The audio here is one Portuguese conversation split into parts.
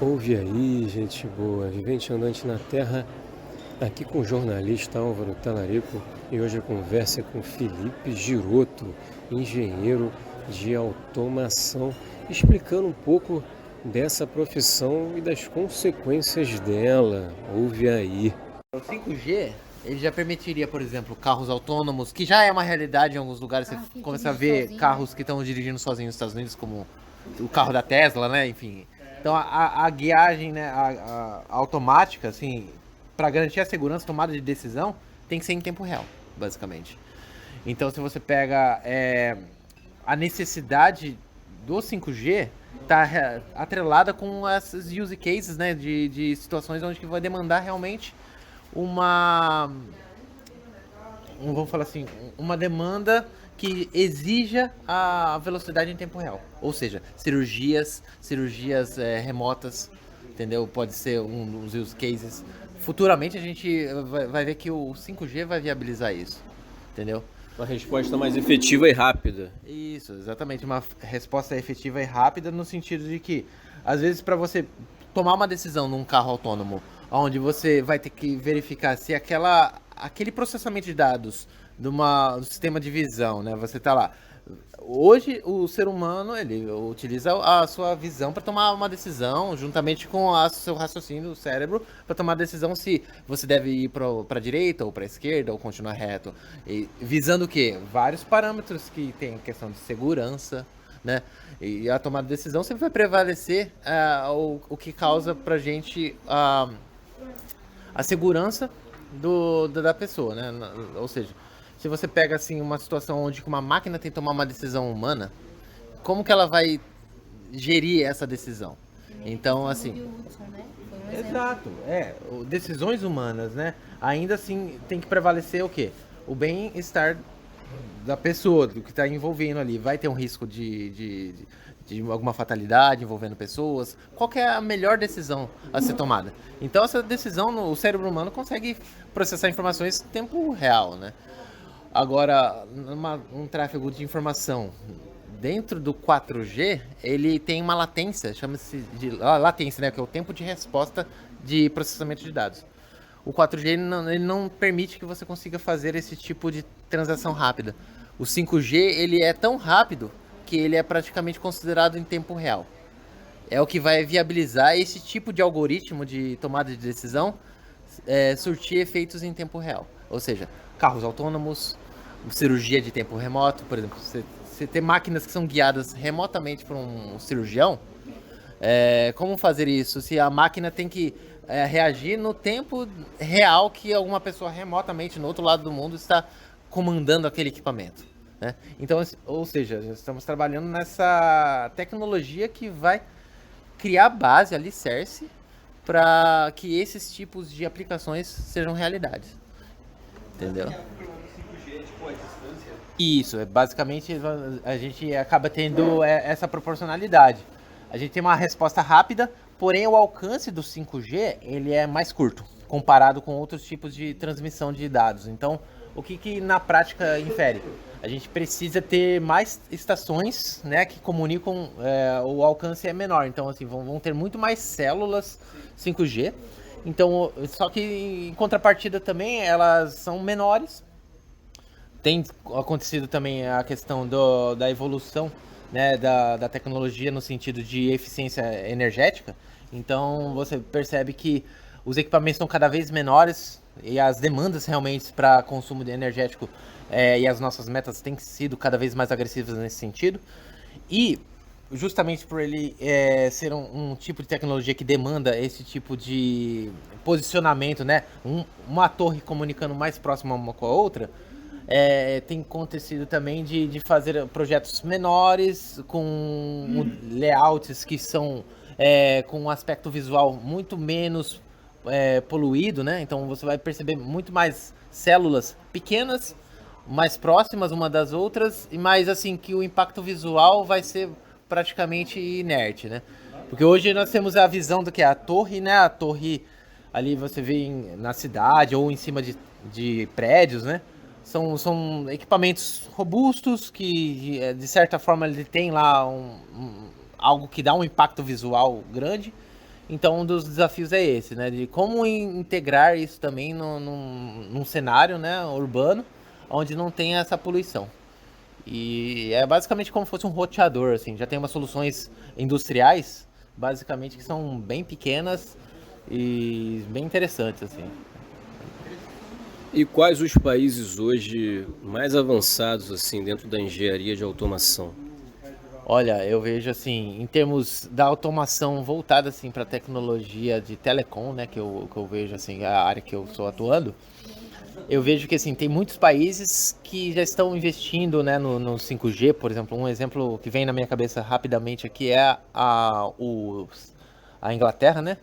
Ouve aí, gente boa, vivente andante na terra, aqui com o jornalista Álvaro Talarico e hoje a conversa é com Felipe Giroto, engenheiro de automação, explicando um pouco dessa profissão e das consequências dela. Ouve aí. O 5G, ele já permitiria, por exemplo, carros autônomos, que já é uma realidade em alguns lugares. Você Que começa a dirige ver sozinho, carros que estão dirigindo sozinhos nos Estados Unidos, como o carro da Tesla, né? Enfim. Então a guiagem, né, a automática, assim, para garantir a segurança, tomada de decisão, tem que ser em tempo real, basicamente. Então, se você pega a necessidade do 5G, está atrelada com essas use cases, né, de situações onde que vai demandar realmente uma, vamos falar assim, uma demanda que exija a velocidade em tempo real. Ou seja, cirurgias remotas, entendeu? Pode ser um dos use cases. Futuramente a gente vai ver que o 5G vai viabilizar isso, entendeu? Uma resposta mais efetiva e rápida. Isso, exatamente. Uma resposta efetiva e rápida no sentido de que, às vezes, para você tomar uma decisão num carro autônomo, onde você vai ter que verificar se aquele processamento de dados do sistema de visão, né? Você tá lá. Hoje, o ser humano, ele utiliza a sua visão para tomar uma decisão, juntamente com o seu raciocínio, o cérebro, para tomar a decisão se você deve ir para a direita ou para a esquerda ou continuar reto. E visando o quê? Vários parâmetros que tem questão de segurança, né? E a tomada de decisão sempre vai prevalecer o que causa para gente a segurança da pessoa, né? Ou seja, se você pega assim uma situação onde uma máquina tem que tomar uma decisão humana, como que ela vai gerir essa decisão? Então, assim, Hudson, né? Foi um exemplo. exato, decisões humanas, né? Ainda assim tem que prevalecer o quê? O bem-estar da pessoa, do que está envolvendo ali. Vai ter um risco de alguma fatalidade envolvendo pessoas. Qual que é a melhor decisão a ser tomada? Então essa decisão, o cérebro humano consegue processar informações em tempo real, né? Agora, um tráfego de informação dentro do 4G, ele tem uma latência, chama-se de latência, né, que é o tempo de resposta de processamento de dados. O 4G ele não permite que você consiga fazer esse tipo de transação rápida. O 5G ele é tão rápido que ele é praticamente considerado em tempo real. É o que vai viabilizar esse tipo de algoritmo de tomada de decisão surtir efeitos em tempo real. Ou seja, carros autônomos, cirurgia de tempo remoto, por exemplo, você ter máquinas que são guiadas remotamente por um cirurgião. Como fazer isso se a máquina tem que reagir no tempo real que alguma pessoa remotamente no outro lado do mundo está comandando aquele equipamento, né? Então, ou seja, estamos trabalhando nessa tecnologia que vai criar base, alicerce, para que esses tipos de aplicações sejam realidades, entendeu? Isso, basicamente a gente acaba tendo essa proporcionalidade. A gente tem uma resposta rápida, porém o alcance do 5G ele é mais curto, comparado com outros tipos de transmissão de dados. Então, o que na prática infere? A gente precisa ter mais estações, né, que comunicam, o alcance é menor. Então, assim, vão ter muito mais células 5G. Então, só que em contrapartida também elas são menores. Tem acontecido também a questão da evolução, né, da tecnologia no sentido de eficiência energética. Então você percebe que os equipamentos estão cada vez menores e as demandas realmente para consumo energético e as nossas metas têm sido cada vez mais agressivas nesse sentido. E justamente por ele ser um tipo de tecnologia que demanda esse tipo de posicionamento, né, uma torre comunicando mais próxima uma com a outra, tem acontecido também de fazer projetos menores, com layouts que são com um aspecto visual muito menos poluído, né? Então você vai perceber muito mais células pequenas, mais próximas uma das outras, e mais assim que o impacto visual vai ser praticamente inerte, né? Porque hoje nós temos a visão do que é a torre, né? A torre ali você vê na cidade ou em cima de prédios, né? São equipamentos robustos que, de certa forma, ele tem lá algo que dá um impacto visual grande. Então, um dos desafios é esse, né? De como integrar isso também num cenário, né, urbano, onde não tem essa poluição. E é basicamente como se fosse um roteador, assim. Já tem umas soluções industriais, basicamente, que são bem pequenas e bem interessantes, assim. E quais os países hoje mais avançados assim dentro da engenharia de automação? Olha, eu vejo assim, em termos da automação voltada assim para tecnologia de telecom, né, que eu vejo assim, a área que eu estou atuando, eu vejo que assim, tem muitos países que já estão investindo, né, no 5G, por exemplo. Um exemplo que vem na minha cabeça rapidamente aqui é a Inglaterra, né?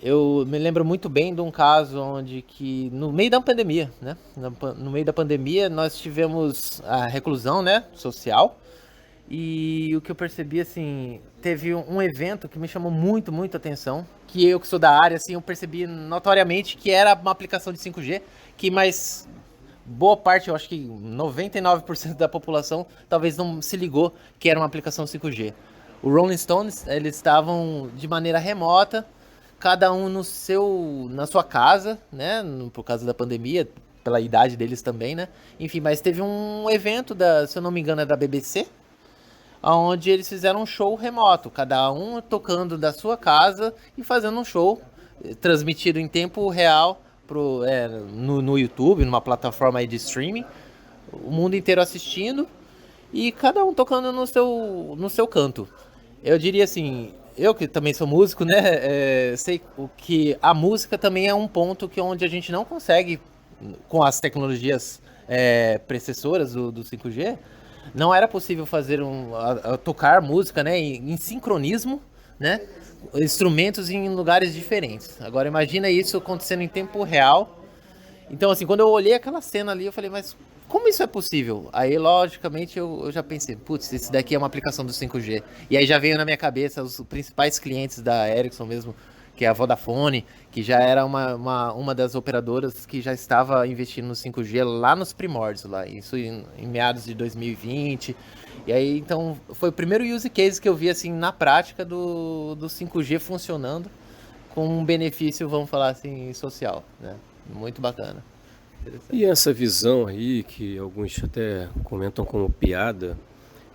Eu me lembro muito bem de um caso onde que no meio da pandemia, né? No meio da pandemia nós tivemos a reclusão, né, social. E o que eu percebi, assim, teve um evento que me chamou muito atenção, que eu que sou da área, assim, eu percebi notoriamente que era uma aplicação de 5G, que mais boa parte, eu acho que 99% da população talvez não se ligou que era uma aplicação 5G. O Rolling Stones, eles estavam de maneira remota, cada um na sua casa, né, por causa da pandemia, pela idade deles também, né? Enfim, mas teve um evento se eu não me engano, é da BBC, onde eles fizeram um show remoto, cada um tocando da sua casa e fazendo um show transmitido em tempo real no YouTube, numa plataforma aí de streaming, o mundo inteiro assistindo e cada um tocando no seu canto. Eu diria assim, eu que também sou músico, né, sei o que a música também é um ponto que onde a gente não consegue, com as tecnologias precessoras do 5G, não era possível fazer tocar música, né, em sincronismo, né, instrumentos em lugares diferentes. Agora imagina isso acontecendo em tempo real. Então assim, quando eu olhei aquela cena ali, eu falei, mas como isso é possível? Aí logicamente eu já pensei, putz, esse daqui é uma aplicação do 5G. E aí já veio na minha cabeça os principais clientes da Ericsson mesmo, que é a Vodafone, que já era uma das operadoras que já estava investindo no 5G lá nos primórdios, lá, isso em meados de 2020. E aí, então, foi o primeiro use case que eu vi, assim, na prática do 5G funcionando com um benefício, vamos falar assim, social, né? Muito bacana. E essa visão aí, que alguns até comentam como piada,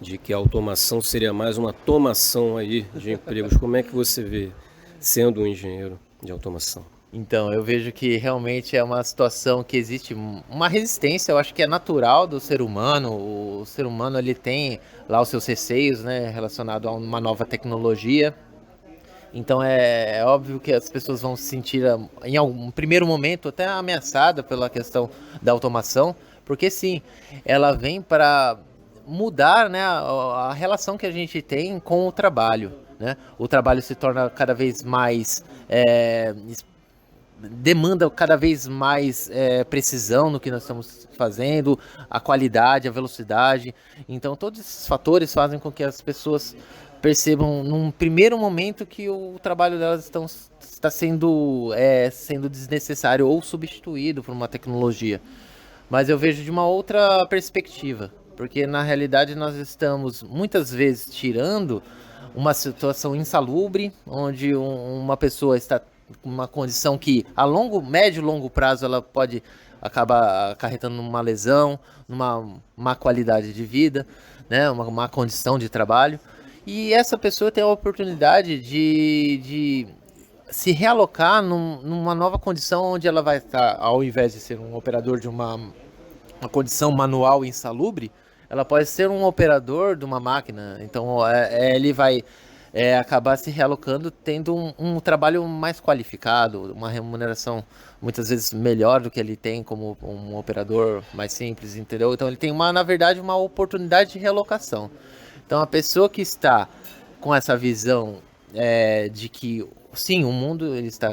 de que a automação seria mais uma tomação aí de empregos, como é que você vê sendo um engenheiro de automação? Então, eu vejo que realmente é uma situação que existe uma resistência, eu acho que é natural do ser humano. O ser humano ele tem lá os seus receios, né, relacionado a uma nova tecnologia. Então é óbvio que as pessoas vão se sentir em algum primeiro momento até ameaçada pela questão da automação, porque sim, ela vem para mudar, né, a relação que a gente tem com o trabalho, né? O trabalho se torna cada vez mais demanda cada vez mais precisão no que nós estamos fazendo, a qualidade, a velocidade. Então, todos esses fatores fazem com que as pessoas percebam, num primeiro momento, que o trabalho delas está sendo desnecessário ou substituído por uma tecnologia. Mas eu vejo de uma outra perspectiva, porque na realidade nós estamos muitas vezes tirando uma situação insalubre, onde uma pessoa está com uma condição que a médio e longo prazo ela pode acabar acarretando numa lesão, numa má qualidade de vida, né, uma má condição de trabalho. E essa pessoa tem a oportunidade de se realocar numa nova condição onde ela vai estar, ao invés de ser um operador de uma condição manual insalubre, ela pode ser um operador de uma máquina. Então ele vai acabar se realocando, tendo um trabalho mais qualificado, uma remuneração muitas vezes melhor do que ele tem como um operador mais simples, entendeu? Então ele tem na verdade, uma oportunidade de realocação. Então a pessoa que está com essa visão de que sim, o mundo ele está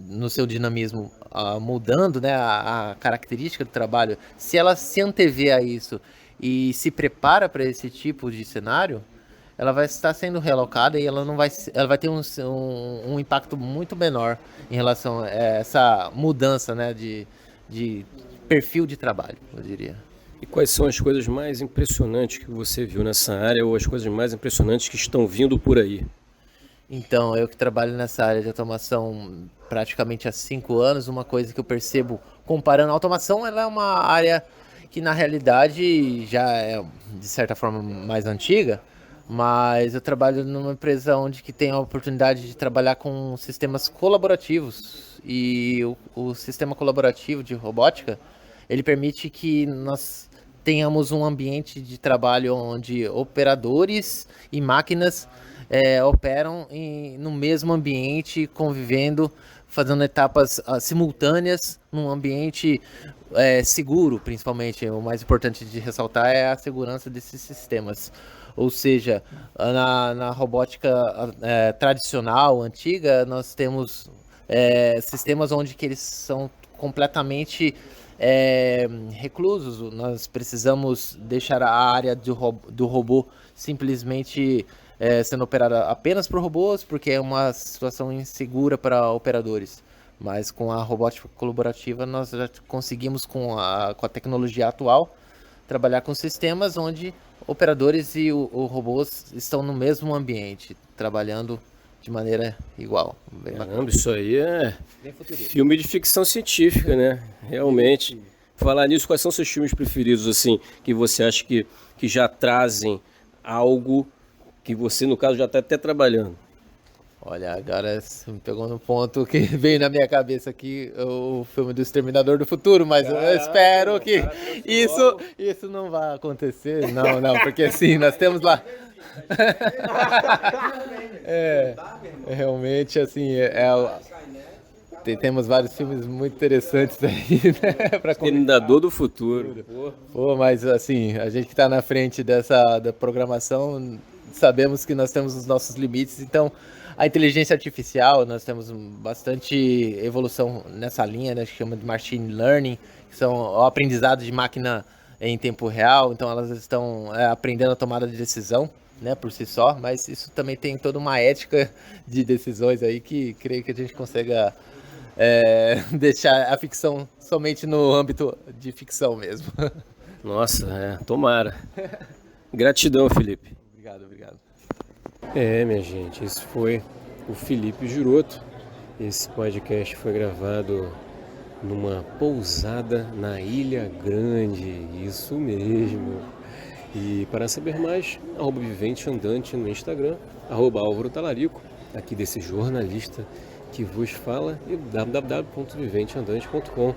no seu dinamismo mudando, né, a característica do trabalho, se ela se antevê a isso e se prepara para esse tipo de cenário, ela vai estar sendo relocada e ela vai ter um impacto muito menor em relação a essa mudança, né, de perfil de trabalho, eu diria. E quais são as coisas mais impressionantes que você viu nessa área ou as coisas mais impressionantes que estão vindo por aí? Então, eu que trabalho nessa área de automação praticamente há 5 anos, uma coisa que eu percebo comparando a automação, ela é uma área que na realidade já é de certa forma mais antiga, mas eu trabalho numa empresa onde que tem a oportunidade de trabalhar com sistemas colaborativos e o sistema colaborativo de robótica, ele permite que nós tenhamos um ambiente de trabalho onde operadores e máquinas operam no mesmo ambiente, convivendo, fazendo etapas simultâneas num ambiente seguro, principalmente. O mais importante de ressaltar é a segurança desses sistemas. Ou seja, na robótica tradicional, antiga, nós temos sistemas onde que eles são completamente reclusos. Nós precisamos deixar a área do robô simplesmente sendo operada apenas por robôs, porque é uma situação insegura para operadores. Mas com a robótica colaborativa, nós já conseguimos, com a tecnologia atual, trabalhar com sistemas onde operadores e o robôs estão no mesmo ambiente, trabalhando de maneira igual. Bem bacana. Caramba, isso aí é filme de ficção científica, né? Realmente. Falar nisso, quais são seus filmes preferidos, assim, que você acha que já trazem algo que você, no caso, já está até trabalhando? Olha, agora você me pegou no ponto que veio na minha cabeça aqui, o filme do Exterminador do Futuro, mas eu espero que isso não vai acontecer. Não, porque assim, nós temos lá. Realmente, assim, temos vários filmes muito interessantes aí, né? Exterminador do Futuro. Pô, mas assim, a gente que está na frente da programação, sabemos que nós temos os nossos limites, então a inteligência artificial, nós temos bastante evolução nessa linha, né, que chama de machine learning, que são o aprendizado de máquina em tempo real, então elas estão aprendendo a tomada de decisão, né, por si só, mas isso também tem toda uma ética de decisões aí que creio que a gente consiga deixar a ficção somente no âmbito de ficção mesmo. Nossa, tomara. Gratidão, Felipe. Obrigado. Minha gente, esse foi o Felipe Giroto. Esse podcast foi gravado numa pousada na Ilha Grande, isso mesmo. E para saber mais, @Vivente Andante no Instagram, @Álvaro Talarico, aqui desse jornalista que vos fala, e www.viventeandante.com,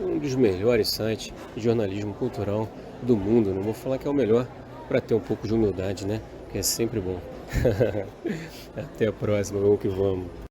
um dos melhores sites de jornalismo cultural do mundo. Não vou falar que é o melhor, para ter um pouco de humildade, né? Que é sempre bom. Até a próxima, vamos que vamos.